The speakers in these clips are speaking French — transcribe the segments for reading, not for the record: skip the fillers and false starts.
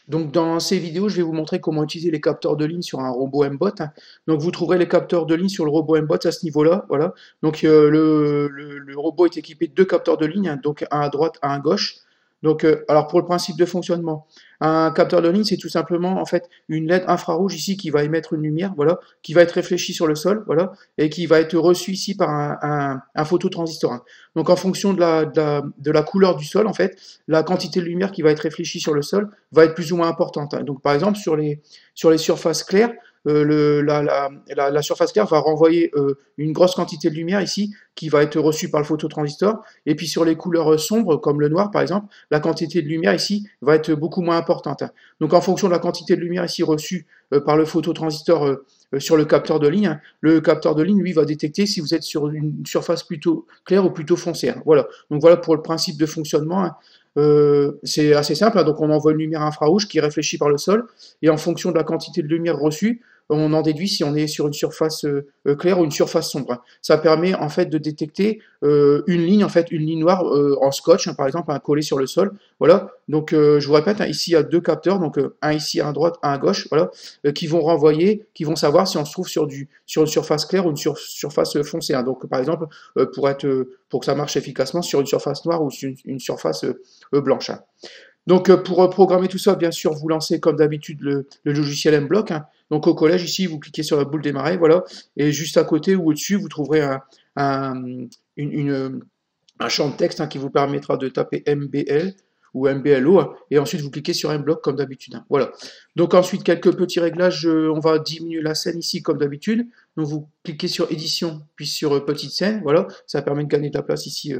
Donc dans ces vidéos, je vais vous montrer comment utiliser les capteurs de ligne sur un robot MBot. Donc vous trouverez les capteurs de ligne sur le robot MBot à ce niveau-là. Voilà. Donc le robot est équipé de deux capteurs de ligne, donc un à droite, un à gauche. Donc alors pour le principe de fonctionnement, un capteur de ligne, c'est tout simplement en fait une LED infrarouge ici qui va émettre une lumière, voilà, qui va être réfléchie sur le sol, voilà, et qui va être reçue ici par un phototransistor. Donc en fonction de la couleur du sol, en fait, la quantité de lumière qui va être réfléchie sur le sol va être plus ou moins importante. Donc par exemple sur les surfaces claires, la surface claire va renvoyer une grosse quantité de lumière ici qui va être reçue par le phototransistor. Et puis sur les couleurs sombres, comme le noir par exemple, la quantité de lumière ici va être beaucoup moins importante. Donc en fonction de la quantité de lumière ici reçue par le phototransistor sur le capteur de ligne, lui, va détecter si vous êtes sur une surface plutôt claire ou plutôt foncière. Voilà. Donc voilà pour le principe de fonctionnement. C'est assez simple. Donc on envoie une lumière infrarouge qui est réfléchie par le sol, et en fonction de la quantité de lumière reçue, on en déduit si on est sur une surface claire ou une surface sombre. Ça permet en fait de détecter une ligne noire en scotch, par exemple, collé sur le sol. Voilà. Donc je vous répète, ici il y a deux capteurs, donc un ici à droite, un à gauche, voilà, qui vont savoir si on se trouve sur une surface claire ou une surface foncée. Donc par exemple, pour que ça marche efficacement sur une surface noire ou sur une surface blanche. Donc pour programmer tout ça, bien sûr, vous lancez comme d'habitude le logiciel MBlock. Donc au collège, ici, vous cliquez sur la boule démarrer, voilà, et juste à côté ou au-dessus, vous trouverez un, une- un champ de texte qui vous permettra de taper MBL ou MBLO, et ensuite vous cliquez sur MBlock comme d'habitude. Voilà. Donc ensuite, quelques petits réglages, on va diminuer la scène ici comme d'habitude. Donc vous cliquez sur édition, puis sur petite scène, voilà, ça permet de gagner de la place ici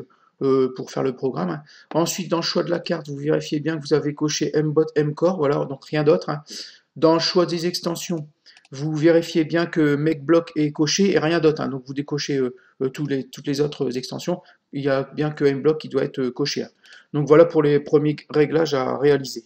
pour faire le programme. Ensuite, dans le choix de la carte, vous vérifiez bien que vous avez coché MBot, MCore, voilà, donc rien d'autre. Dans le choix des extensions, vous vérifiez bien que MakeBlock est coché et rien d'autre. Donc vous décochez toutes les autres extensions. Il y a bien que MBlock qui doit être coché. Donc voilà pour les premiers réglages à réaliser.